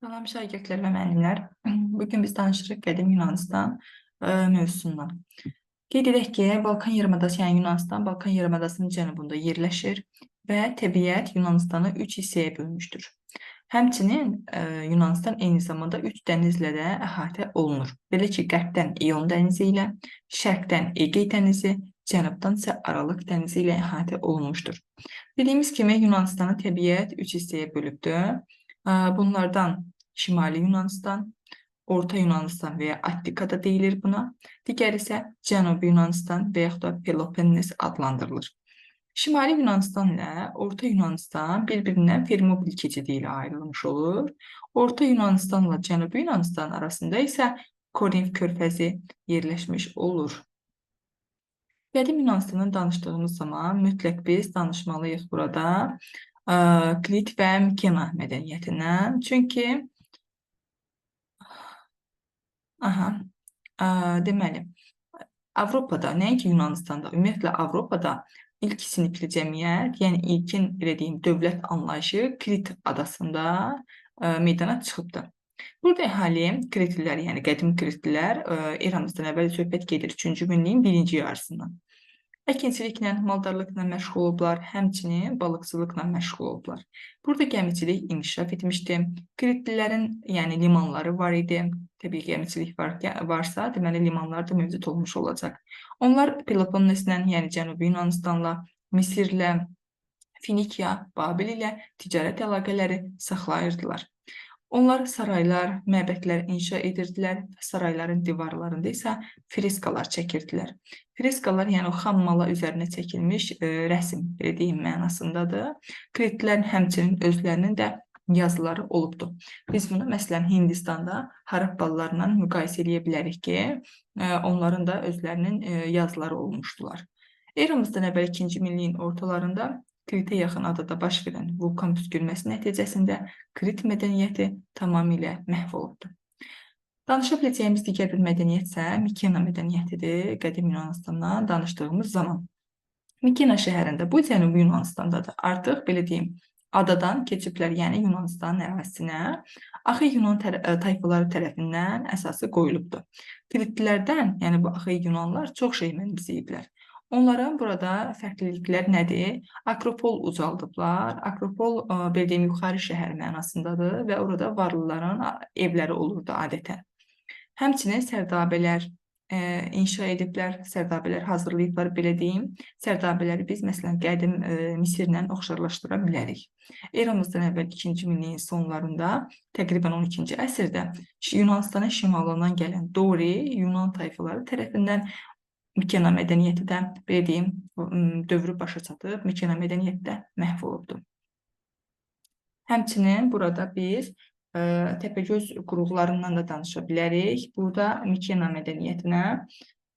Salam şagirdlər və müəllimlər. Bugün biz danışırıq qədim Yunanistan mövzusundan. Qeyd edək ki, Balkan yarımadası, yəni Yunanistan Balkan yarımadasının cənubunda yerləşir və təbiət Yunanistanı 3 hissəyə bölmüşdür. Həmçinin Yunanistan eyni zamanda 3 dənizlə də əhatə olunur. Belə ki, qərbdən İon dənizi ilə, şərqdən Egey dənizi, cənubdan isə Aralıq dənizi ilə əhatə olunmuşdur. Dediyimiz kimi Yunanistanı təbiət 3 hissəyə bölübdür. Bunlardan Şimali Yunanistan, Orta Yunanistan və ya Attika da deyilir buna. Digəri isə Cənubi Yunanistan və yaxud da Peloponnes adlandırılır. Şimali Yunanistan ilə Orta Yunanistan bir-birindən Fermopil keçidi ilə ayrılmış olur. Orta Yunanistanla Cənubi Yunanistan arasında isə Korinf körfəzi yerləşmiş olur. Qədim Yunanistandan danışdığımız zaman mütləq biz danışmalıyıq burada Krit və Mikena mədəniyyətindən. Çünki deməli, Avropada, nəinki Yunanistanda, ümumiyyətlə Avropada ilk sinifli cəmiyyət, yəni ilkin dövlət anlayışı Krit adasında meydana çıxıbdır. Burada əhali Kritlilər, yəni qədim Kritlilər eramızdan əvvəl söhbət gedir 3-cü minilliyin birinci yarısından. Əkinçiliklə, maldarlıqla məşğul olublar, həmçinin balıqçılıqla məşğul olublar. Burada gəmiçilik inkişaf etmişdi. Kritlilərin, yəni limanları var idi. Təbii gəmiçilik varsa, deməli limanlar da mövcud olmuş olacaq. Onlar Peloponneslə, yəni Cənubi Yunanistanla, Misirlə, Finikiya, Babil ilə ticarət əlaqələri saxlayırdılar. Onlar saraylar, məbədlər inşa edirdilər və sarayların divarlarında isə freskalar çəkirdilər. Freskalar, yəni o xam mala üzərinə çəkilmiş rəsm mənasındadır. Kritlilərin həmçinin özlərinin də yazıları olubdur. Biz bunu məsələn Hindistanda Harappalılarla müqayisə edə bilərik ki, onların da özlərinin yazıları olmuşdular. Eramızdan əvvəl 2-ci minilliyin ortalarında Kritə yaxın adada baş verən vulkan püskürməsi nəticəsində Krit mədəniyyəti tamamilə məhv olubdur. Danışa biləcəyimiz digər bir mədəniyyət isə Mikena mədəniyyətidir, qədim Yunanistandan danışdığımız zaman. Mikena şəhərində, bu Cənubi Yunanistandadır. Artıq, belə deyim, adadan keçiblər, yəni Yunanistanın ərazisinə, Axey Yunan tayfaları tərəfindən əsası qoyulubdur. Kritlilərdən, yəni bu Axey Yunanlar çox şey mənimsəyiblər. Onların burada fərqliliklər nədir? Akropol ucaldıblar. Akropol, bildiyim, yuxarı şəhər mənasındadır və orada varlıların evləri olurdu adətən. Həmçinin sərdabələr inşa ediblər, sərdabələr hazırlayıblar, belə deyim. Sərdabələri biz, məsələn, qədim Misirlə oxşarlaşdıra bilərik. Eramızdan əvvəl 2-ci minilliyin sonlarında, təqribən 12-ci əsrdə Yunanistanın şimalından gələn Dori, Yunan tayfaları tərəfindən Mikena mədəniyyəti də, belə deyim, dövrü başa çatıb, Mikena mədəniyyəti də məhv olubdur. Həmçinin burada biz Təpəgöz qurğularından da danışa bilərik. Burada Mikena mədəniyyətinə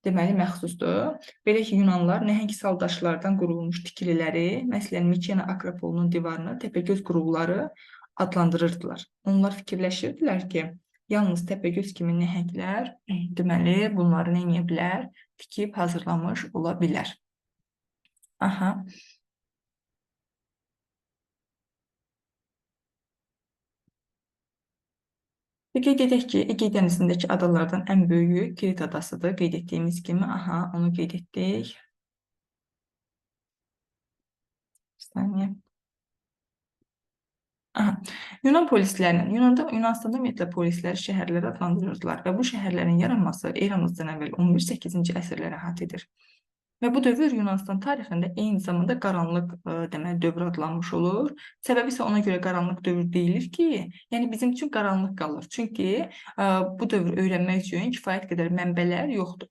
deməli məxsusdur. Belə ki, Yunanlar nəhəng saldaşlardan qurulmuş tikililəri, məsələn, Mikena Akropolunun divarını Təpəgöz qurğuları adlandırırdılar. Onlar fikirləşirdilər ki, yalnız Təpəgöz kimi nəhənglər, deməli, bunları nə edə bilər? Tikib hazırlamış ola bilər. Qeyd edək ki, Egey dənizindəki adalardan ən böyüyü Krit adasıdır. Qeyd etdiyimiz kimi, onu qeyd etdik. Bir saniyə. Yunan polislərinin, Yunanistanda ümumiyyətlə polislər şəhərləri adlandırırdılar və bu şəhərlərin yaranması eramızdan əvvəl 11-8-ci əsrləri əhatə edir. Və bu dövr Yunanistan tarixində eyni zamanda qaranlıq dövr adlanmış olur. Səbəbi isə ona görə qaranlıq dövr deyilir ki, yəni bizim üçün qaranlıq qalır. Çünki bu dövr öyrənmək üçün kifayət qədər mənbələr yoxdur.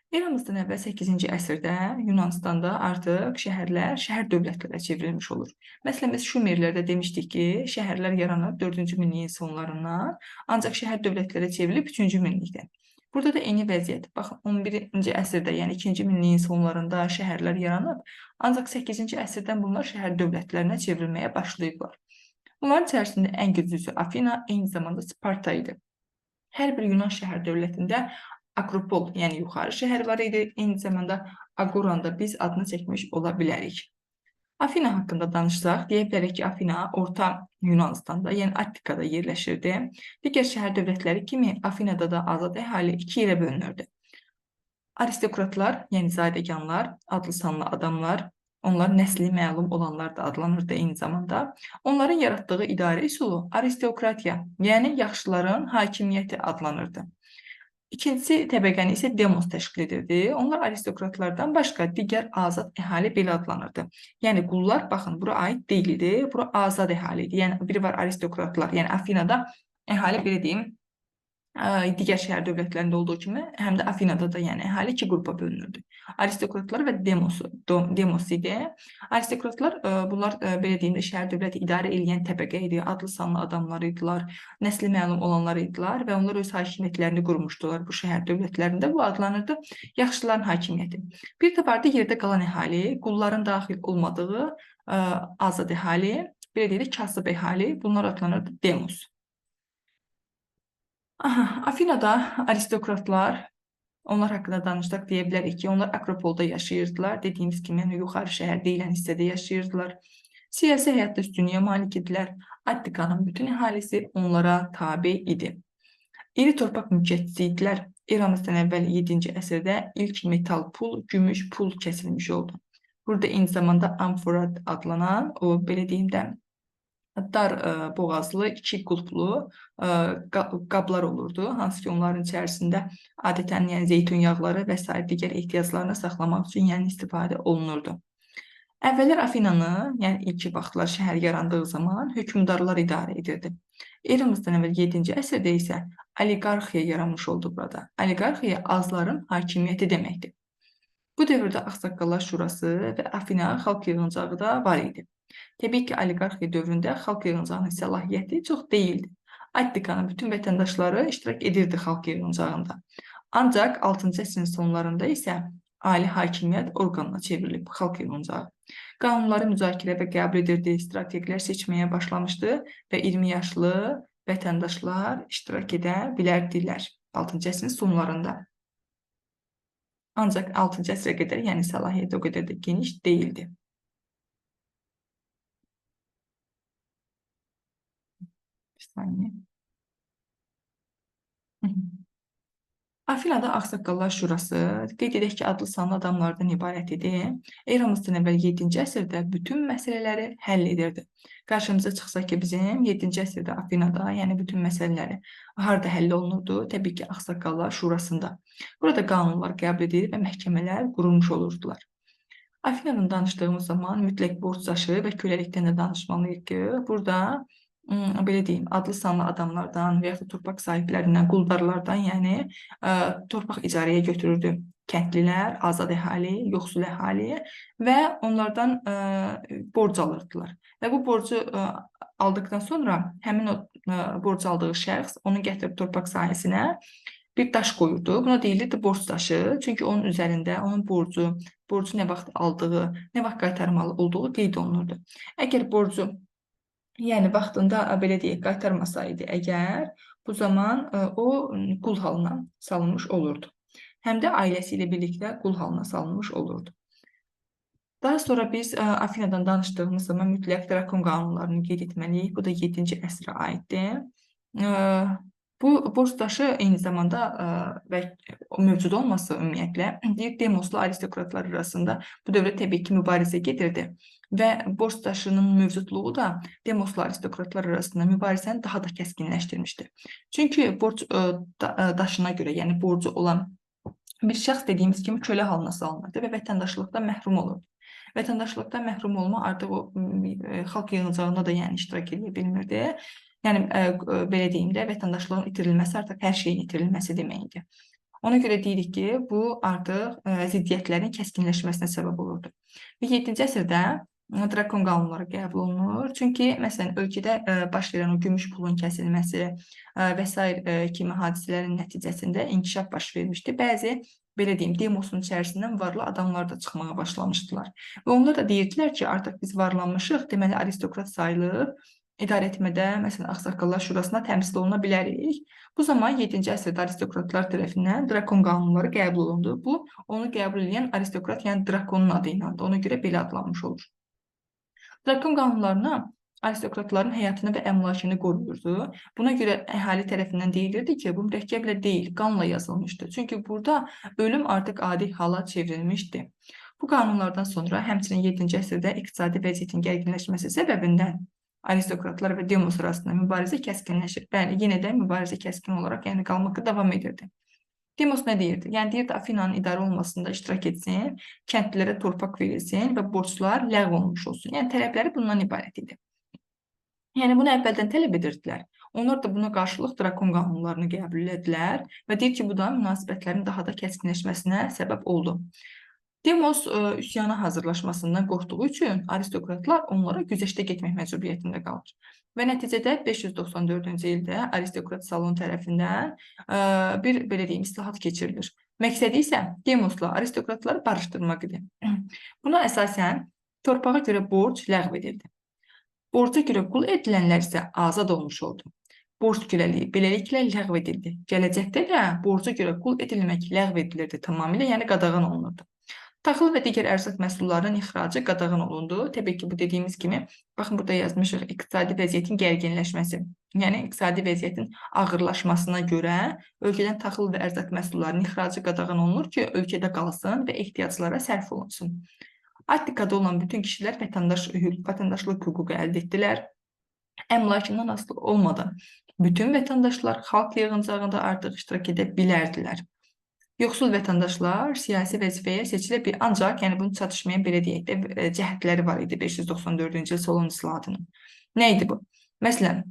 Eramızdan əvvəl 8-ci əsrdə Yunanistanda artıq şəhərlər şəhər dövlətlərə çevrilmiş olur. Məsələn, biz Şumerlərdə demişdik ki, şəhərlər yaranıb 4-cü minilliyin sonlarından, ancaq şəhər dövlətlərə çevrilib 3-cü minillikdə. Burada da eyni vəziyyət. Baxın, 11-ci əsrdə, yəni 2-ci minilliyin sonlarında şəhərlər yaranıb, ancaq 8-ci əsrdən bunlar şəhər dövlətlərinə çevrilməyə başlayıblar. Bunların içərisində ən güclüsü Afina, eyni zamanda Sparta idi. Hər bir Yunan şəhər dövlətində Akropol, yəni yuxarı şəhər var idi. Eyni zamanda Agoranda biz adını çəkmiş ola bilərik. Afina haqqında danışsaq, deyə bilərik ki, Afina Orta Yunanıstanda, yəni Attikada yerləşirdi. Digər şəhər dövlətləri kimi Afinada da azad əhali iki yerə bölünürdü. Aristokratlar, yəni zadəganlar, adlı sanlı adamlar, onlar nəsli məlum olanlar da adlanırdı eyni zamanda. Onların yaratdığı idarə üsulu aristokratiya, yəni yaxşıların hakimiyyəti adlanırdı. İkincisi təbəqəni isə demos təşkil edirdi. Onlar aristokratlardan başqa digər azad əhali belə adlanırdı. Yəni qullar, baxın, bura aid deyildi, bura azad əhali idi. Yəni biri var aristokratlar, yəni Afinada əhali belə deyim, digər şəhər dövlətlərində olduğu kimi, həm də Afinada da yəni əhali iki qrupa bölünürdü. Aristokratlar və demos idi. Aristokratlar bunlar belə deyim də şəhər dövləti idarə edən təbəqə idi, adlı sanlı adamlar idilər, nəsli məlum olanlar idilər və onlar öz hakimiyyətlərini qurmuşdular bu şəhər dövlətlərində. Bu adlanırdı yaxşıların hakimiyyəti. Bir də vardı yerdə qalan əhali, qulların daxil olmadığı azad əhali, belə deyək kasıb əhali, bunlar adlanırdı demos. Afinada aristokratlar, onlar haqqında danışsaq deyə bilərik ki, onlar Akropolda yaşayırdılar. Dediyimiz kimi, yəni yuxarı şəhər deyilən hissədə yaşayırdılar. Siyasi həyatda üstünlüyə malik idilər. Attikanın bütün əhalisi onlara tabe idi. İri torpaq mülkiyyətçisi idilər. Eramızdan əvvəl 7-ci əsrdə ilk metal pul, gümüş pul kəsilmiş oldu. Burada eyni zamanda amforat adlanan, o belə deyim də, dar boğazlı, iki qulplu qablar olurdu, hansı ki onların içərisində adətən yəni zeytun yağları və s. digər ehtiyaclarını saxlamaq üçün yəni istifadə olunurdu. Əvvəllər Afinanı, yəni ilk vaxtlar şəhər yarandığı zaman hökmdarlar idarə edirdi. Eramızdan əvvəl 7-ci əsrdə isə oliqarxiya yaranmış oldu burada. Oliqarxiya azların hakimiyyəti deməkdir. Bu dövrdə Ağsaqqallar Şurası və Afina xalq yığıncağı da var idi. Təbii ki, oliqarxiya dövründə xalq yığıncağının səlahiyyəti çox deyildi. Attikanın bütün vətəndaşları iştirak edirdi xalq yığıncağında. Ancaq 6-cı əsrin sonlarında isə ali hakimiyyət orqanına çevrilib xalq yığıncağı. Qanunları müzakirə və qəbul edirdi, strateqilər seçməyə başlamışdı və 20 yaşlı vətəndaşlar iştirak edə bilərdilər 6-cı əsrin sonlarında. Ancaq 6-cı əsrə qədər, yəni səlahiyyəti o qədər də geniş deyildi. Bir saniyə. Afinada Ağsaqqallar Şurası, qeyd edək ki, adlı sanlı adamlardan ibarət idi. Eramızdan əvvəl 7-ci əsrdə bütün məsələləri həll edirdi. Qarşımıza çıxsa ki, bizim 7-ci əsrdə Afinada, yəni bütün məsələləri harada həll olunurdu? Təbii ki, Ağsaqqallar Şurasında. Burada qanunlar qəbul edilir və məhkəmələr qurulmuş olurdular. Afinadan danışdığımız zaman mütləq borc daşı və köləlikdən də danışmalıyıq ki, burada belə deyim, adlı sanlı adamlardan və yaxud da torpaq sahiblərindən, quldarlardan, yəni torpaq icarəyə götürürdü kəndlilər, azad əhali, yoxsul əhali və onlardan borc alırdılar. Və bu borcu aldıqdan sonra həmin o borc aldığı şəxs onu gətirib torpaq sahəsinə bir daş qoyurdu. Buna deyilirdi borc daşı. Çünki onun üzərində onun borcu nə vaxt aldığı, nə vaxt qaytarmalı olduğu qeyd olunurdu. Əgər borcu yəni vaxtında belə deyək, qaytarmasaydı əgər, bu zaman o qul halına salınmış olurdu. Həm də ailəsi ilə birlikdə qul halına salınmış olurdu. Daha sonra biz Afinadan danışdığımız zaman mütləq Drakon qanunlarını qeyd etməliyik. Bu da 7-ci əsrə aiddir. Bu borc daşı eyni zamanda və mövcud olması ümumiyyətlə deyək, demoslu aristokratlar arasında bu dövrdə təbii ki, mübarizə gedirdi və borc daşının mövcudluğu da demoslu aristokratlar arasında mübarizəni daha da kəskinləşdirmişdi. Çünki borc daşına görə, yəni borcu olan bir şəxs dediyimiz kimi kölə halına salınırdı və vətəndaşlıqdan məhrum olurdu. Vətəndaşlıqdan məhrum olma artıq o xalq yığıncağında da yəni iştirak edə bilmirdi. Yəni belə deyim də, vətəndaşlığın itirilməsi artıq hər şeyin itirilməsi deməkdir. Ona görə deyirik ki, bu artıq ziddiyyətlərin kəskinləşməsinə səbəb olurdu. Və 7-ci əsrdə Drakon qanunları qəbul olunur. Çünki məsələn ölkədə baş verən o gümüş pulun kəsilməsi və s. kimi hadisələrin nəticəsində inkişaf baş vermişdi. Bəzi belə deyim, demosun içərisindən varlı adamlar da çıxmağa başlamışdılar. Və onlar da deyirdilər ki, artıq biz varlanmışıq, deməli aristokrat sayılıb, idarə etmədə, məsələn, Ağsaqqallar Şurasına təmsil oluna bilərik. Bu zaman 7-ci əsrdə aristokratlar tərəfindən Drakon qanunları qəbul olundu. Bu, onu qəbul edən aristokrat, yəni Drakonun adı ilə, ona görə belə adlanmış olur. Drakon qanunlarına aristokratların həyatını və əmlakını qoruyurdu. Buna görə əhali tərəfindən deyilirdi ki, bu mürəkkəblə deyil, qanla yazılmışdı. Çünki burada ölüm artıq adi hala çevrilmişdi. Bu qanunlardan sonra həmçinin 7-ci əsrdə iqtisadi vəziyyətin gərginləşməsi səbəbindən aristokratlar və demos arasında mübarizə kəskinləşir. Bəli, yenə də mübarizə kəskin olaraq qalmaqda davam edirdi. Demos nə deyirdi? Yəni deyirdi, Afinanın idarə olunmasında iştirak etsin, kəndlilərə torpaq verilsin və borclar ləğv olunmuş olsun. Yəni tələbləri bundan ibarət idi. Yəni bunu əvvəldən tələb edirdilər. Onlar da buna qarşılıq drakon qanunlarını qəbul etdilər və deyir ki, bu da münasibətlərin daha da kəskinləşməsinə səbəb oldu. Demos üsyana hazırlaşmasından qorxduğu üçün aristokratlar onlara güzəştə getmək məcburiyyətində qalır. Və nəticədə 594-cü ildə aristokrat salon tərəfindən bir belə deyim islahat keçirilir. Məqsədi isə Demosla aristokratları barışdırmaq idi. Buna əsasən torpağa görə borc ləğv edildi. Borca görə qul edilənlər isə azad olmuş oldu. Borc güləliyi beləliklə ləğv edildi. Gələcəkdə də borca görə qul edilmək ləğv edilirdi tamamilə, yəni qadağan olunurdu. Taxıl və digər ərzaq məhsullarının ixracı qadağan olundu. Təbii ki, bu dediyimiz kimi, baxın burada yazmışıq, iqtisadi vəziyyətin gərginləşməsi. Yəni, iqtisadi vəziyyətin ağırlaşmasına görə ölkədən taxıl və ərzaq məhsullarının ixracı qadağan olunur ki, ölkədə qalsın və ehtiyaclara sərf olunsun. Attikada olan bütün kişilər vətəndaşlıq hüququ əldə etdilər. Əmlakından asılı olmadan bütün vətəndaşlar xalq yığıncağında artıq iştirak edə bilərdilər. Yoxsul vətəndaşlar siyasi vəzifəyə seçilə bilər. Ancaq, yəni bunu çatışmayan belə deyək də cəhətləri var idi 594-cü il Solon islahatının. Nə idi bu? Məsələn,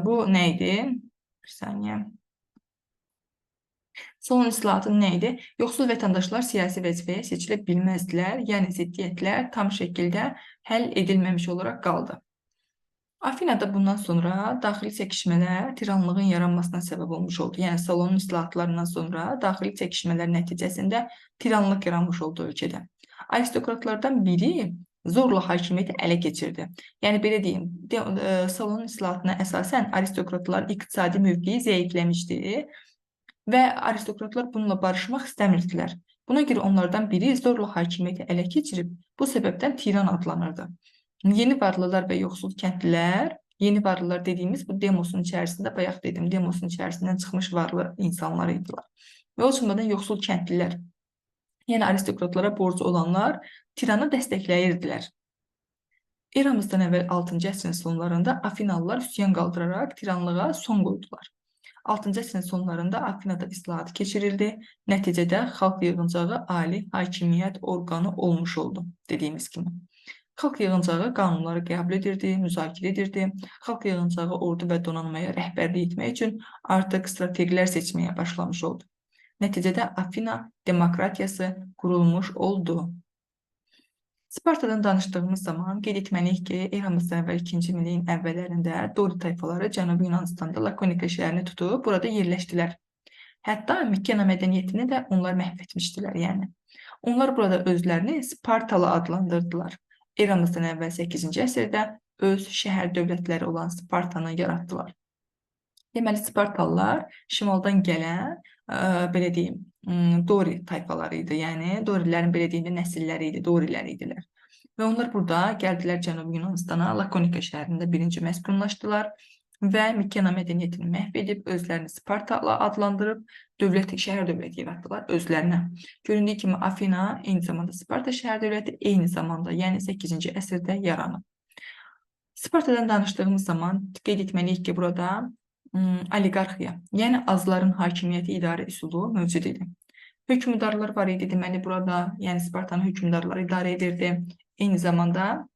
bu nə idi? Bir saniyə. Solon islahatı nə idi? Yoxsul vətəndaşlar siyasi vəzifəyə seçilə bilməzdilər, yəni ziddiyyətlər tam şəkildə həll edilməmiş olaraq qaldı. Afinada bundan sonra daxili çəkişmələr tiranlığın yaranmasına səbəb olmuş oldu. Yəni Solonun islahatlarından sonra daxili çəkişmələr nəticəsində tiranlıq yaranmış oldu ölkədə. Aristokratlardan biri zorla hakimiyyəti ələ keçirdi. Yəni belə deyim, Solonun islahatına əsasən aristokratların iqtisadi mövqeyi zəifləmişdi və aristokratlar bununla barışmaq istəmirdilər. Buna görə onlardan biri zorla hakimiyyəti ələ keçirib, bu səbəbdən tiran adlanırdı. Yeni varlılar və yoxsul kəndlilər, yeni varlılar dediyimiz bu demosun içərisində, bayaq dedim, demosun içərisindən çıxmış varlı insanlar idilər. Və o cümlədən yoxsul kəndlilər, yəni aristokratlara borcu olanlar tiranı dəstəkləyirdilər. Eramızdan əvvəl 6-cı əsrin sonlarında Afinalılar üsyan qaldıraraq tiranlığa son qoydular. 6-cı əsrin sonlarında Afinada islahat keçirildi. Nəticədə xalq yığıncağı ali hakimiyyət orqanı olmuş oldu, dediyimiz kimi. Xalq yığıncağı qanunları qəbul edirdi, müzakirə edirdi. Xalq yığıncağı ordu və donanmaya rəhbərlik etmək üçün artıq strategilər seçməyə başlamış oldu. Nəticədə Afina demokratiyası qurulmuş oldu. Spartadan danışdığımız zaman qeyd etməliyik ki, eramızdan əvvəl 2-ci minilliyin əvvəllərində Dori tayfaları Cənubi Yunanistanda Lakonika şəhərini tutub burada yerləşdilər. Hətta Mikena mədəniyyətini də onlar məhv etmişdilər, yəni. Onlar burada özlərini Spartalı adlandırdılar. Eramızdan əvvəl 8-ci əsrdə öz şəhər dövlətləri olan Spartanı yaratdılar. Deməli, Spartalılar şimaldan gələn, belə deyim, Dori tayfaları idi. Yəni, Dorilərin belə deyim də nəsilləri idi, Dorilər idilər. Və onlar burada gəldilər Cənubi Yunanistana, Lakonika şəhərində birinci məskunlaşdılar və Mikena mədəniyyətini məhv edib, özlərini Spartalı adlandırıb, şəhər dövləti yaratdılar özlərinə. Göründüyü kimi Afina eyni zamanda Sparta şəhər dövləti eyni zamanda, yəni 8-ci əsrdə yaranıb. Spartadan danışdığımız zaman qeyd etməliyik ki, burada oliqarxiya, yəni azların hakimiyyəti idarə üsulu mövcud idi. Hökmdarlar var idi, deməli burada, yəni Spartanın hökmdarları idarə edirdi. Eyni zamanda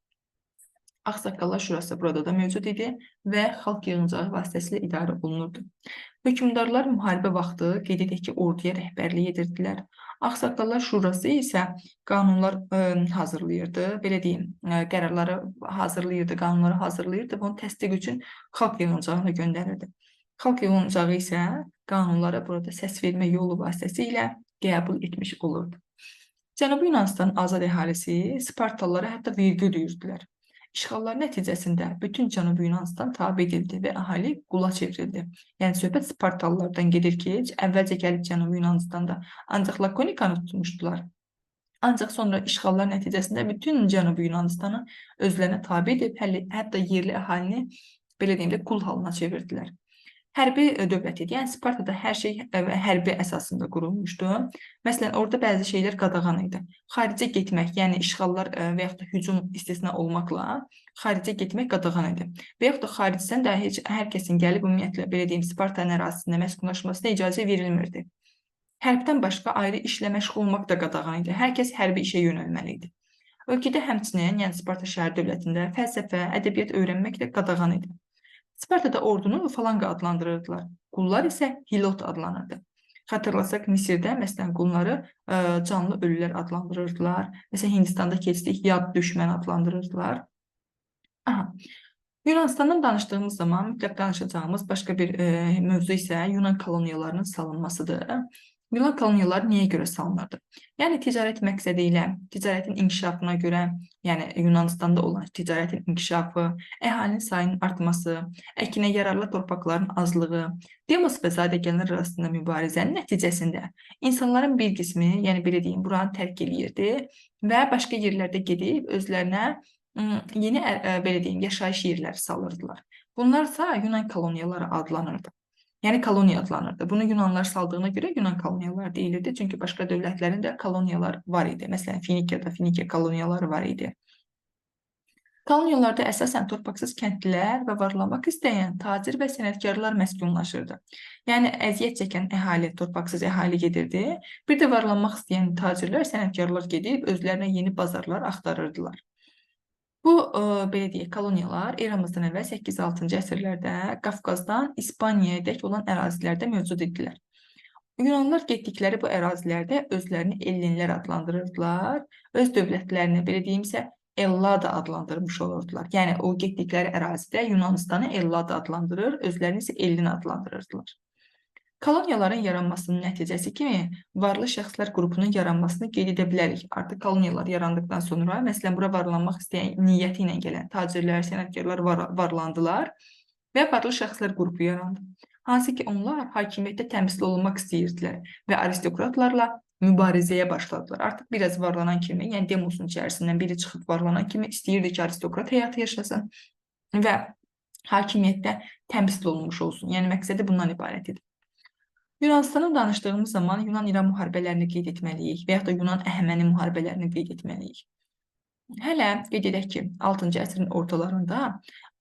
Ağsaqqallar Şurası burada da mövcud idi və xalq yığıncağı vasitəsilə idarə olunurdu. Hökmdarlar müharibə vaxtı qeyd edək ki, orduya rəhbərlik edirdilər. Ağsaqqallar Şurası isə qanunlar hazırlayırdı, belə deyim, qərarları hazırlayırdı, qanunları hazırlayırdı və onu təsdiq üçün xalq yığıncağına göndərirdi. Xalq yığıncağı isə qanunları burada səs vermə yolu vasitəsilə qəbul etmiş olurdu. Cənubi Yunanistan azad əhalisi Spartalılara hətta vergi ödəyirdilər. İşğallar nəticəsində bütün Cənubi Yunanistan tabe edildi və əhali qula çevrildi. Yəni, söhbət Spartalılardan gedir ki, əvvəlcə gəlib Cənubi Yunanistanda ancaq Lakonikanı tutmuşdular. Ancaq sonra işğallar nəticəsində bütün Cənubi Yunanistanı özlərinə tabe edib, hətta yerli əhalini belə deyim də qul halına çevirdilər. Hərbi dövlət idi. Yəni Spartada hər şey hərbi əsasında qurulmuşdu. Məsələn, orada bəzi şeylər qadağan idi. Xaricə getmək, yəni işğallar və yaxud da hücum istisna olmaqla xaricə getmək qadağan idi. Və yaxud da xaricdən də hər kəsin gəlib ümumiyyətlə belə deyim Spartanın ərazisində məskunlaşmasına icazə verilmirdi. Hərbdən başqa ayrı işlə məşğul olmaq da qadağan idi. Hər kəs hərbi işə yönəlməli idi. Ölkədə həmçinin, yəni Sparta şəhər dövlətində fəlsəfə, ədəbiyyat öyrənmək də qadağan idi. Spartada ordunu falanqa adlandırırdılar. Qullar isə hilot adlanırdı. Xatırlasaq Misirdə məsələn qulları canlı ölülər adlandırırdılar. Məsələn Hindistanda keçdik yad düşmən adlandırırdılar. Aha. Yunanistandan danışdığımız zaman mütləq danışacağımız başqa bir mövzu isə Yunan koloniyalarının salınmasıdır. Yunan koloniyaları niyə görə salınırdı? Yəni ticarət məqsədi ilə, ticarətin inkişafına görə, yəni Yunanistanda olan ticarətin inkişafı, əhalinin sayının artması, əkinə yararlı torpaqların azlığı, demos və zadəganlar arasında mübarizənin nəticəsində insanların bir qismi, yəni belə deyim, buranı tərk eləyirdi və başqa yerlərdə gedib özlərinə yeni belə deyim, yaşayış yerləri salırdılar. Bunlarsa Yunan koloniyaları adlanırdı. Yəni koloniya adlanırdı. Bunu Yunanlar saldığına görə Yunan koloniyaları deyilirdi. Çünki başqa dövlətlərin də koloniyalar var idi. Məsələn, Finikiyada Finikiya koloniyaları var idi. Koloniyalarda əsasən torpaqsız kəndlilər və varlanmaq istəyən tacir və sənətkarlar məskunlaşırdı. Yəni əziyyət çəkən əhali, torpaqsız əhali gedirdi. Bir də varlanmaq istəyən tacirlər, sənətkarlar gedib özlərinə yeni bazarlar axtarırdılar. Bu, belə deyək, koloniyalar eramızdan əvvəl 8-6-cı əsrlərdə Qafqazdan İspaniyayadək olan ərazilərdə mövcud idilər. Yunanlılar getdikləri bu ərazilərdə özlərini ellinlər adlandırırdılar, öz dövlətlərini, belə deyimsə, Ellada adlandırmış olurdular. Yəni, o getdikləri ərazidə Yunanistanı Ellada adlandırır, özlərini isə Ellin adlandırırdılar. Koloniyaların yaranmasının nəticəsi kimi varlı şəxslər qrupunun yaranmasını qeyd edə bilərik. Artıq koloniyalar yarandıqdan sonra, məsələn, bura varlanmaq istəyən niyyəti ilə gələn tacirlər, sənətkarlar varlandılar və varlı şəxslər qrupu yarandı. Hansı ki, onlar hakimiyyətdə təmsil olunmaq istəyirdilər və aristokratlarla mübarizəyə başladılar. Artıq biraz varlanan kimi, yəni demosun içərisindən biri çıxıb varlanan kimi istəyirdi ki, aristokrat həyatı yaşasın və hakimiyyətdə təmsil olunmuş olsun. Yəni məqsədi bundan ibarət idi. Yunanistanı danışdığımız zaman Yunan-İran müharibələrini qeyd etməliyik və yaxud da Yunan-Əhəməni müharibələrini qeyd etməliyik. Hələ qeyd edək ki, 6-cı əsrin ortalarında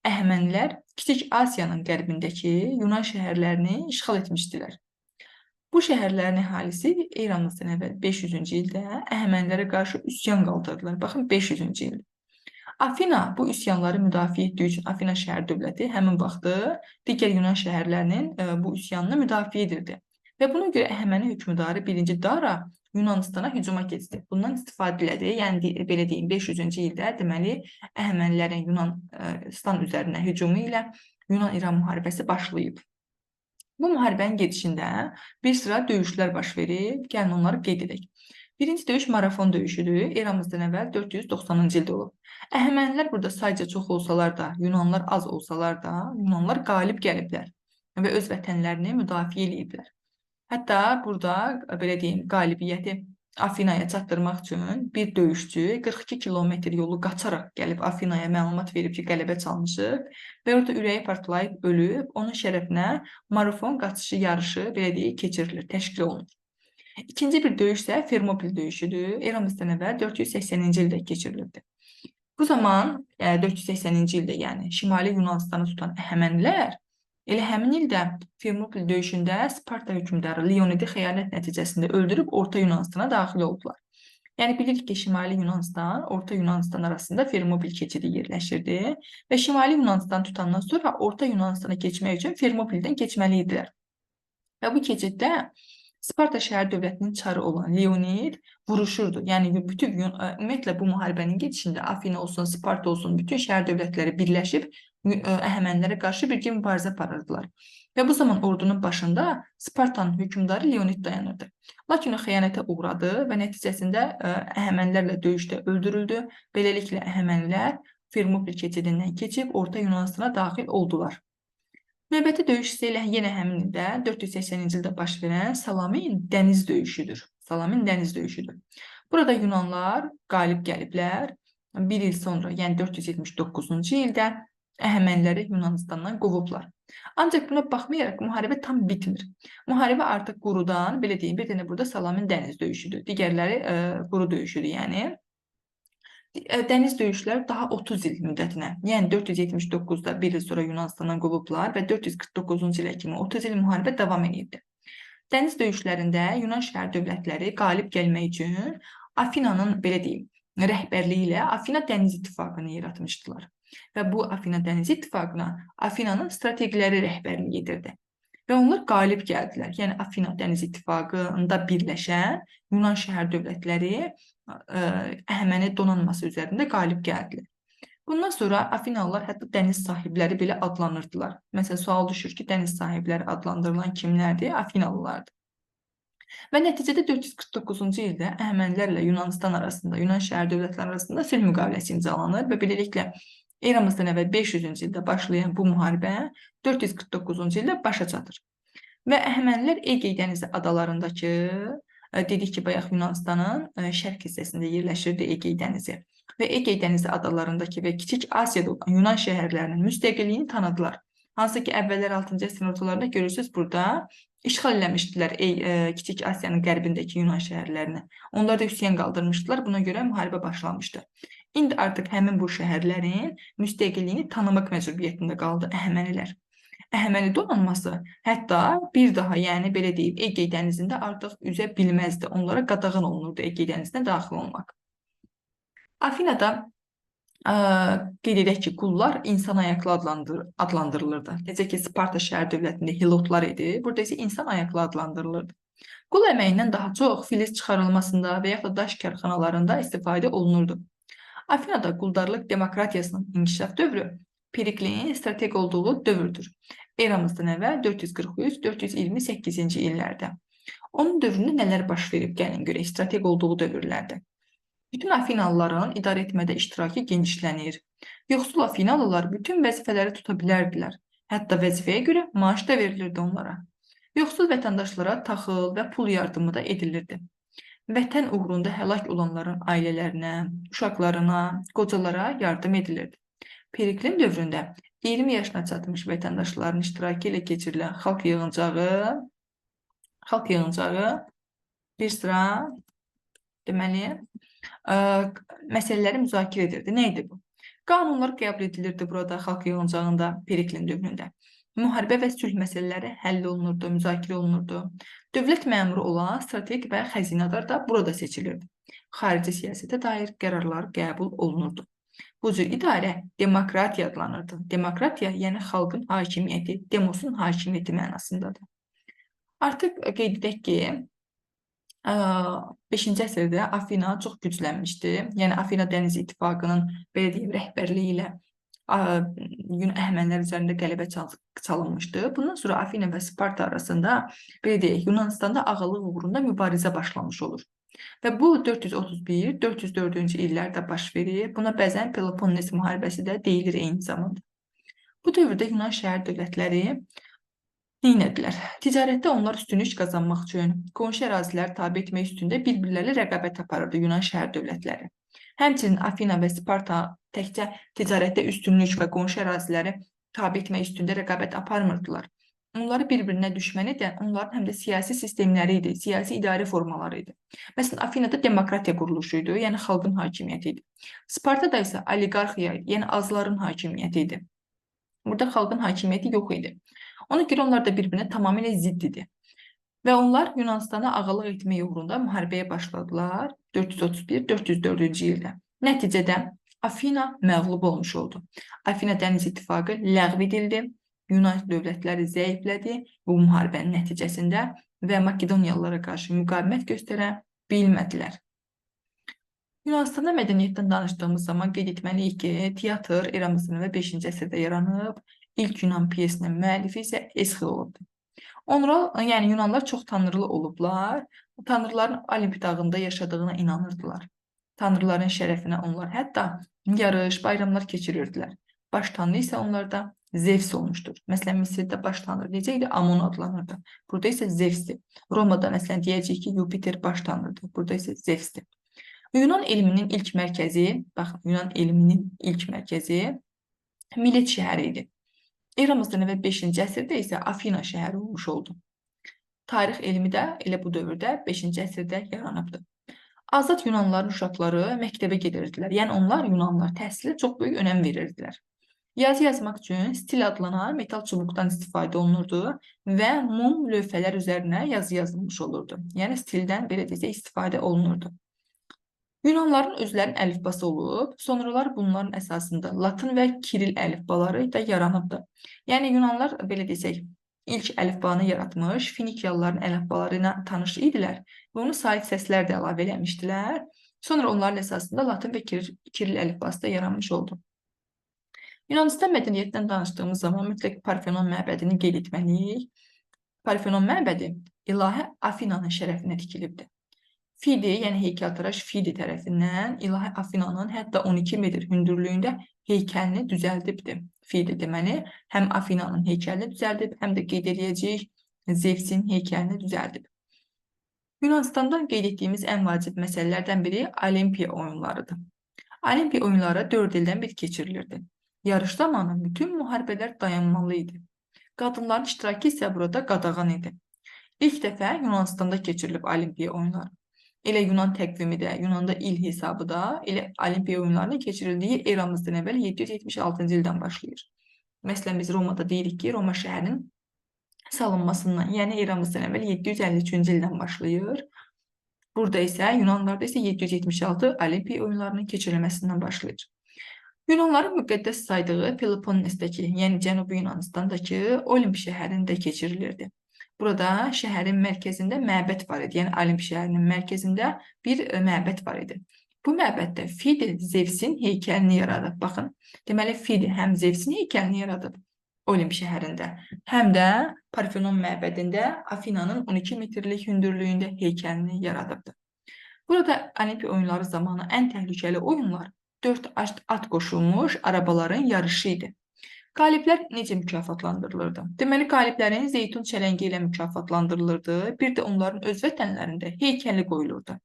Əhəmənilər Kiçik Asiyanın qərbindəki Yunan şəhərlərini işğal etmişdilər. Bu şəhərlərin əhalisi eramızdan əvvəl 500-cü ildə Əhəmənilərə qarşı üsyan qaldırdılar. Baxın, 500-cü ildə. Afina bu üsyanları müdafiə etdiyi üçün Afina şəhər dövləti həmin vaxtı digər Yunan şəhərlərinin bu üsyanını müdafiə edirdi. Və buna görə Əhəməni hökmdarı 1-ci Dara Yunanistana hücuma keçdi. Bundan istifadə elədi. Yəni, belə deyim, 500-cü ildə deməli Əhəmənilərin Yunanistan üzərinə hücumu ilə Yunan-İran müharibəsi başlayıb. Bu müharibənin gedişində bir sıra döyüşlər baş verib, gəlin onları qeyd edək. Birinci döyüş marafon döyüşüdür. Eramızdan əvvəl 490-cı ildə olub. Əhəmənilər burada sayca çox olsalar da, Yunanlar az olsalar da, Yunanlar qalib gəliblər və öz vətənlərini müdafiə ediblər. Hətta burada, belə deyim, qalibiyyəti Afinaya çatdırmaq üçün bir döyüşçü 42 kilometr yolu qaçaraq gəlib Afinaya məlumat verib ki, qələbə çalmışıq və orada ürəyi partlayıb ölüb, onun şərəfinə marafon qaçışı yarışı, belə deyək, keçirilir, təşkil olunur. İkinci bir döyüş isə Fermopil döyüşüdür. Eramızdan əvvəl 480-ci ildə keçirilirdi. Bu zaman, 480-ci ildə, yəni Şimali Yunanistanı tutan Əhəmənilər elə həmin ildə Fermopil döyüşündə Sparta hökmdarı Leonidi xəyanət nəticəsində öldürüb Orta Yunanistana daxil oldular. Yəni bilirik ki, Şimali Yunanistan, Orta Yunanistan arasında Fermopil keçidi yerləşirdi və Şimali Yunanistan tutandan sonra Orta Yunanistana keçmək üçün Fermopildən keçməli idilər. Və bu keçiddə Sparta şəhər dövlətinin çarı olan Leonid vuruşurdu. Yəni, ümumiyyətlə bu müharibənin gedişində Afina olsun, Sparta olsun, bütün şəhər dövlətləri birləşib Əhəmənilərə qarşı birgə mübarizə aparırdılar. Və bu zaman ordunun başında Spartanın hökmdarı Leonid dayanırdı. Lakin o xəyanətə uğradı və nəticəsində Əhəmənilərlə döyüşdə öldürüldü. Beləliklə Əhəmənilər Fermopil keçidindən keçib Orta Yunanistana daxil oldular. Növbəti döyüş isə elə yenə həmin ildə 480-ci ildə baş verən Salamin dəniz döyüşüdür. Salamin dəniz döyüşüdür. Burada Yunanlar qalib gəliblər. Bir il sonra, yəni 479-cu ildə Əhəməniləri Yunanistandan qovublar. Ancaq buna baxmayaraq müharibə tam bitmir. Müharibə artıq qurudan, belə deyim, bir dənə burada Salamin dəniz döyüşüdür. Digərləri quru döyüşüdür, yəni. Dəniz döyüşləri daha 30 il müddətinə, yəni 479-da bir il sonra Yunanistandan qovublar və 449-cu ilə kimi 30 il müharibə davam edirdi. Dəniz döyüşlərində Yunan şəhər dövlətləri qalib gəlmək üçün Afinanın, belə deyim, rəhbərliyi ilə Afina Dəniz İttifaqını yaratmışdılar. Və bu Afina Dəniz İttifaqına Afinanın strategiləri rəhbərlik edirdi. Və onlar qalib gəldilər. Yəni Afina Dəniz İttifaqında birləşən Yunan şəhər dövlətləri Əhəməni donanması üzərində qalib gəldilər. Bundan sonra Afinalılar hətta dəniz sahibləri belə adlanırdılar. Məsələn, sual düşür ki, dəniz sahibləri adlandırılan kimlərdir? Afinalılardır. Və nəticədə 449-cu ildə Əhəmənilərlə Yunanistan arasında, Yunan şəhər dövlətləri arasında sülh müqaviləsi imzalanır və beləliklə eramızdan əvvəl 500-cü ildə başlayan bu müharibə 449-cu ildə başa çatır. Və Əhəmənilər Egey dənizi adalarındakı, dedik ki, bayaq Yunanistanın şərq hissəsində yerləşirdi Egey dənizi. Və Egey dənizi adalarındakı və Kiçik Asiyada olan Yunan şəhərlərinin müstəqilliyini tanıdılar. Hansı ki, əvvəllər 6-cı əsrin ortalarında görürsünüz, burada işğal eləmişdilər Kiçik Asiyanın qərbindəki Yunan şəhərlərini. Onlar da üsyan qaldırmışdılar, buna görə müharibə başlamışdı. İndi artıq həmin bu şəhərlərin müstəqilliyini tanımaq məcburiyyətində qaldı Əhəmənilər. Əhəməni donanması hətta bir daha, yəni belə deyib, Egey dənizində artıq üzə bilməzdi. Onlara qadağan olunurdu Egey dənizinə daxil olmaq. Afinada qeyd edək ki, qullar insan ayaqlı adlandırılırdı. Necə ki, Sparta şəhər dövlətində hilotlar idi, burada isə insan ayaqlı adlandırılırdı. Qul əməyindən daha çox filiz çıxarılmasında və yaxud da daş karxanalarında istifadə olunurdu. Afinada quldarlıq demokratiyasının inkişaf dövrü Periklin strateq olduğu dövrdür. Eramızdan əvvəl 443-428-ci illərdə. Onun dövründə nələr baş verib, gəlin görək, strateq olduğu dövrlərdə. Bütün Afinalıların idarə etmədə iştirakı genişlənir. Yoxsul Afinalılar bütün vəzifələri tuta bilərdilər. Hətta vəzifəyə görə maaş da verilirdi onlara. Yoxsul vətəndaşlara taxıl və pul yardımı da edilirdi. Vətən uğrunda həlak olanların ailələrinə, uşaqlarına, qocalara yardım edilirdi. Periklin dövründə 20 yaşına çatmış vətəndaşların iştirakı ilə keçirilən xalq yığıncağı bir sıra deməli məsələləri müzakirə edirdi. Nə idi bu? Qanunlar qəbul edilirdi burada xalq yığıncağında Periklin dövründə. Müharibə və sülh məsələləri həll olunurdu, müzakirə olunurdu. Dövlət məmuru olan strateq və xəzinədar da burada seçilirdi. Xarici siyasətə dair qərarlar qəbul olunurdu. Bu cür idarə demokratiya adlanırdı. Demokratiya, yəni xalqın hakimiyyəti, demosun hakimiyyəti mənasındadır. Artıq qeyd edək ki, 5-ci əsrdə Afina çox güclənmişdi. Yəni Afina Dəniz İttifaqının, belə deyim, rəhbərliyi ilə Əhəmənilər üzərində qələbə çalınmışdı. Bundan sonra Afina və Sparta arasında, belə deyək, Yunanistanda ağalıq uğrunda mübarizə başlamış olur. Və bu 431-404-cü illərdə baş verir. Buna bəzən Peloponnes müharibəsi də deyilir eyni zamanda. Bu dövrdə Yunan şəhər dövlətləri neynədilər? Ticarətdə onlar üstünlük qazanmaq üçün qonşu ərazilər tabe etmək üstündə bir-birləri rəqabət aparırdı Yunan şəhər dövlətləri. Həmçinin Afina və Sparta təkcə ticarətdə üstünlük və qonşu əraziləri tabe etmək üstündə rəqabət aparmırdılar. Onları bir-birinə düşmən edən onların həm də siyasi sistemləri idi, siyasi idarə formaları idi. Məsələn, Afinada demokratiya quruluşu idi, yəni xalqın hakimiyyəti idi. Spartada isə oliqarxiya, yəni azların hakimiyyəti idi. Burada xalqın hakimiyyəti yox idi. Ona görə onlar da bir-birinə tamamilə zidd idi. Və onlar Yunanistana ağalıq etmək uğrunda müharibəyə başladılar 431-404-cü ildə. Nəticədə Afina məğlub olmuş oldu. Afina Dəniz İttifaqı ləğv edildi. Yunan dövlətləri zəiflədi bu müharibənin nəticəsində və Makedoniyalılara qarşı müqavimət göstərə bilmədilər. Yunanistanda mədəniyyətdən danışdığımız zaman qeyd etməliyik ki, teatr eramızdan əvvəl 5-ci əsrdə yaranıb, ilk Yunan pyesinin müəllifi isə Esxil olubdu. Yəni Yunanlar çox tanrılı olublar, tanrıların Olimp dağında yaşadığına inanırdılar. Tanrıların şərəfinə onlar hətta yarış, bayramlar keçirirdilər. Baş tanrı isə onlarda Zevs olmuşdur. Məsələn, Misirdə baş tanrı necə idi? Amon adlanırdı. Burada isə Zevsdir. Romada məsələn deyəcəyik ki, Yupiter baş tanrıdır. Burada isə Zevsdir. Yunan elminin ilk mərkəzi, baxın, Yunan elminin ilk mərkəzi Milet şəhəri idi. Eramızdan əvvəl 5-ci əsrdə isə Afina şəhəri olmuş oldu. Tarix elmi də elə bu dövrdə 5-ci əsrdə yaranıbdır. Azad Yunanlıların uşaqları məktəbə gedirdilər. Yəni onlar Yunanlılar təhsilə çox böyük önəm verirdilər. Yazı yazmaq üçün stil adlanan metal çubuqdan istifadə olunurdu və mum lövhələr üzərinə yazı yazılmış olurdu. Yəni stildən belə desək istifadə olunurdu. Yunanların özlərinin əlifbası olub, sonralar bunların əsasında Latın və Kiril əlifbaları da yaranıbdı. Yəni Yunanlar belə desək ilk əlifbanı yaratmış, Finikiyalıların əlifbaları ilə tanış idilər və onu sait səslər də əlavə eləmişdilər. Sonra onların əsasında Latın və Kiril əlifbası da yaranmış oldu. Yunanistan mədəniyyətindən danışdığımız zaman mütləq Parfenon məbədini qeyd etməliyik. Parfenon məbədi ilahə Afinanın şərəfinə tikilibdir. Fidi, yəni heykəltaraş Fidi tərəfindən ilahə Afinanın hətta 12 metr hündürlüyündə heykəlini düzəldibdir. Fidi deməli, həm Afinanın heykəlini düzəldib, həm də qeyd edəcəyik Zevsin heykəlini düzəldib. Yunanistandan qeyd etdiyimiz ən vacib məsələlərdən biri Olimpiya oyunlarıdır. Olimpiya oyunları 4 ildən bir keçirilirdi. Yarış zamanı bütün müharibələr dayanmalı idi. Qadınların iştirakı isə burada qadağan idi. İlk dəfə Yunanistanda keçirilib Olimpiya oyunları. Elə Yunan təqvimi də, Yunanda il hesabı da elə Olimpiya oyunlarının keçirildiyi eramızdan əvvəl 776-cı ildən başlayır. Məsələn, biz Romada deyirik ki, Roma şəhərinin salınmasından, yəni eramızdan əvvəl 753-cü ildən başlayır. Burada isə Yunanlarda isə 776 Olimpiya oyunlarının keçirilməsindən başlayır. Yunanların müqəddəs saydığı Peloponnesdəki, yəni Cənubi Yunanistandakı Olimp şəhərində keçirilirdi. Burada şəhərin mərkəzində məbəd var idi. Yəni Olimp şəhərinin mərkəzində bir məbəd var idi. Bu məbəddə Fidi Zevsin heykəlini yaradıb. Baxın, deməli Fidi həm Zevsin heykəlini yaradıb Olimp şəhərində, həm də Parfenon məbədində Afinanın 12 metrlik hündürlüyündə heykəlini yaradıbdır. Burada Olimpiya oyunları zamanı ən təhlükəli oyunlar 4 at qoşulmuş arabaların yarışı idi. Qaliblər necə mükafatlandırılırdı? Deməli, qaliblərin zeytun çələngi ilə mükafatlandırılırdı. Bir də onların öz vətənlərində heykəli qoyulurdu.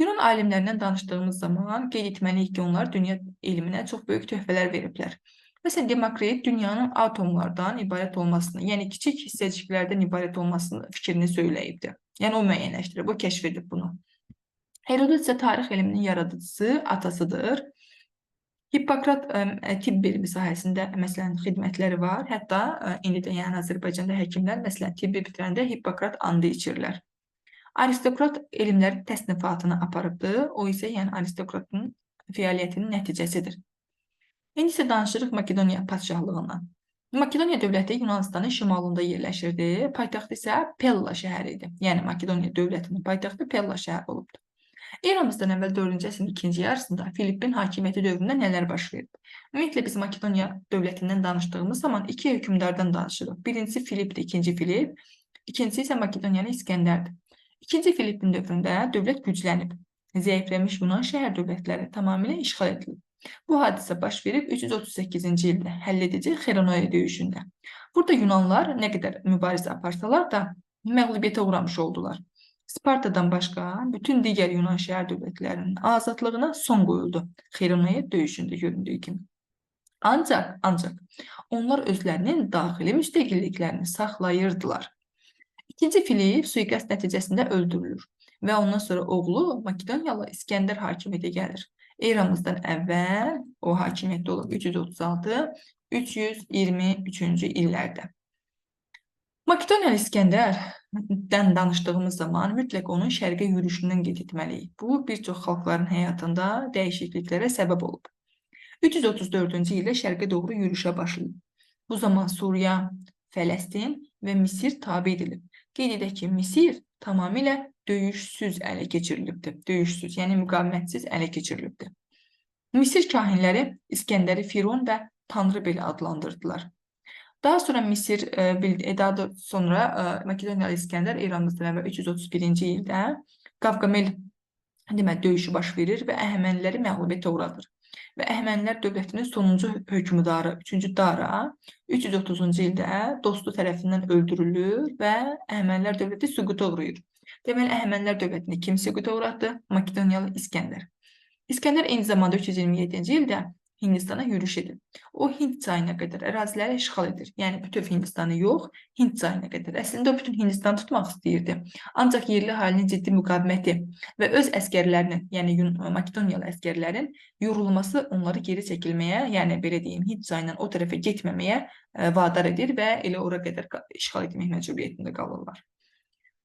Yunan alimlərindən danışdığımız zaman qeyd etməliyik ki, onlar dünya elminə çox böyük töhfələr veriblər. Məsələn, Demokrit dünyanın atomlardan ibarət olmasını, yəni kiçik hissəciklərdən ibarət olmasını fikrini söyləyibdir. Yəni o müəyyənləşdirib, o kəşf edib bunu. Herodot isə tarix elminin yaradıcısı, atasıdır. Hippokrat tibb bilimi sahəsində məsələn xidmətləri var. Hətta indi də yəni Azərbaycanda həkimlər məsələn tibbi bitirəndə Hippokrat andı içirlər. Aristokrat elmlərin təsnifatını aparıbdır. O isə yəni aristokratın fəaliyyətinin nəticəsidir. İndi isə danışırıq Makedoniya padşahlığından. Makedoniya dövləti Yunanistanın şimalında yerləşirdi. Paytaxtı isə Pella şəhəri idi. Yəni Makedoniya dövlətinin paytaxtı Pella şəhəri olubdur. Eramızdan əvvəl 4-cü əsrin ikinci yarısında Filippin hakimiyyəti dövründə nələr baş verib? Ümumiyyətlə biz Makedoniya dövlətindən danışdığımız zaman iki hökmdardan danışırıq. Birincisi Filipdir, ikinci Filip, ikincisi isə Makedoniyanın İskəndərdir. İkinci Filippin dövründə dövlət güclənib, zəifləmiş Yunan şəhər dövlətləri tamamilə işğal edilib. Bu hadisə baş verib 338-ci ildə həlledici Xeroneia döyüşündə. Burada Yunanlar nə qədər mübarizə aparsalar da məğlubiyyətə uğramış oldular. Spartadan başqa bütün digər Yunan şəhər dövlətlərinin azadlığına son qoyuldu. Xeroneia döyüşündə göründüyü kimi. Ancaq onlar özlərinin daxili müstəqilliklərini saxlayırdılar. İkinci Filip suiqəst nəticəsində öldürülür və ondan sonra oğlu Makedoniyalı İskəndər hakimiyyətə gəlir. Eramızdan əvvəl o hakimiyyətdə olub 336-323-cü illərdə. Makedoniyalı İskəndərdən danışdığımız zaman mütləq onun şərqə yürüşündən qeyd etməliyik. Bu, bir çox xalqların həyatında dəyişikliklərə səbəb olub. 334-cü ildə şərqə doğru yürüşə başlayıb. Bu zaman Suriya, Fələstin və Misir tabe edilib. Qeyd edək ki, Misir tamamilə döyüşsüz ələ keçirilibdir. Döyüşsüz, yəni müqavimətsiz ələ keçirilibdir. Misir kahinləri İskəndəri Firon və Tanrı belə adlandırdılar. Daha sonra Makedoniyalı İskəndər eramızdan əvvəl 331-ci ildə Qavqamel döyüşü baş verir və Əhəməniləri məğlubiyyətə uğradır. Və Əhəmənilər dövlətinin sonuncu hökmdarı 3-cü Dara 330-cu ildə dostu tərəfindən öldürülür və Əhəmənilər dövləti süquta uğrayır. Deməli, Əhəmənilər dövlətini kim süquta uğratdı? Makedoniyalı İskəndər. İskəndər eyni zamanda 327-ci ildə Hindistana yürüş edib. O, Hind çayına qədər əraziləri işğal edir. Yəni, bütöv Hindistanı yox, Hind çayına qədər. Əslində, o bütün Hindistanı tutmaq istəyirdi. Ancaq yerli əhalinin ciddi müqaviməti və öz əskərlərinin, yəni Makedoniyalı əskərlərin yorulması onları geri çəkilməyə, yəni belə deyim, Hind çayından o tərəfə getməməyə vadar edir və elə ora qədər işğal etmək məcburiyyətində qalırlar.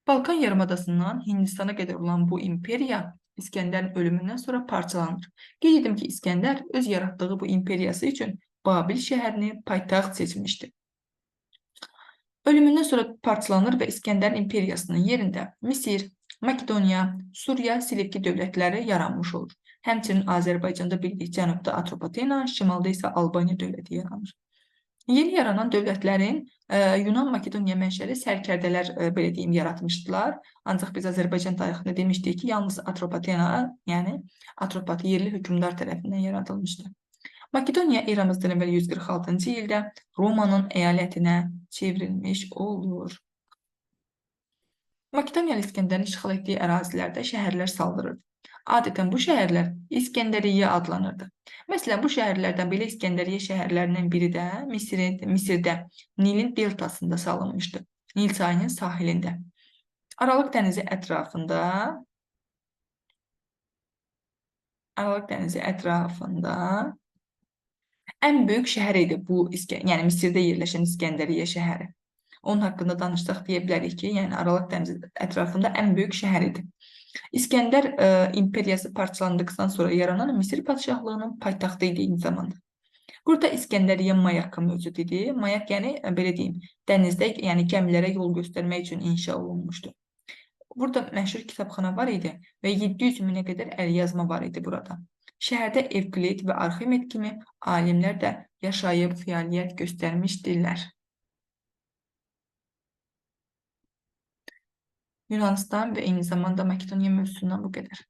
Balkan yarımadasından Hindistana qədər olan bu imperiya İskəndərin ölümündən sonra parçalanır. Qeyd edim ki, İskəndər öz yaratdığı bu imperiyası üçün Babil şəhərini paytaxt seçmişdi. Ölümündən sonra parçalanır və İskəndərin imperiyasının yerində Misir, Makedoniya, Suriya, Selevki dövlətləri yaranmış olur. Həmçinin Azərbaycanda bildik, cənubda Atropatena, şimalda isə Albaniya dövləti yaranır. Yeni yaranan dövlətlərin Yunan-Makedoniya mənşəli sərkərdələr, belə deyim, yaratmışdılar. Ancaq biz Azərbaycan tarixində demişdik ki, yalnız Atropatena, yəni Atropat yerli hökmdar tərəfindən yaradılmışdı. Makedoniya eramızdan əvvəl 146-cı ildə Romanın əyalətinə çevrilmiş olur. Makedoniyalı İskəndərin işğal etdiyi ərazilərdə şəhərlər saldırırdı. Adətən bu şəhərlər İskəndəriyyə adlanırdı. Məsələn, bu şəhərlərdən belə İskəndəriyyə şəhərlərindən biri də Misirdə Nilin deltasında salınmışdı. Nil çayının sahilində. Aralıq dənizi ətrafında ən böyük şəhər idi bu, yəni Misirdə yerləşən İskəndəriyyə şəhəri. Onun haqqında danışsaq deyə bilərik ki, yəni Aralıq dənizi ətrafında ən böyük şəhər idi. İskəndər imperiyası parçalandıqdan sonra yaranan Misir padşahlığının paytaxtı idi eyni zamanda. Burada İskəndəriyyə mayakı mövcud idi. Mayak, yəni belə deyim, dənizdə, yəni gəmilərə yol göstərmək üçün inşa olunmuşdu. Burada məşhur kitabxana var idi və 700 minə qədər əlyazma var idi burada. Şəhərdə Evklid və Arximed kimi alimlər də yaşayıb fəaliyyət göstərmişdirlər. Yunanistan və eyni zamanda Makedoniya mövzusundan bu qədər.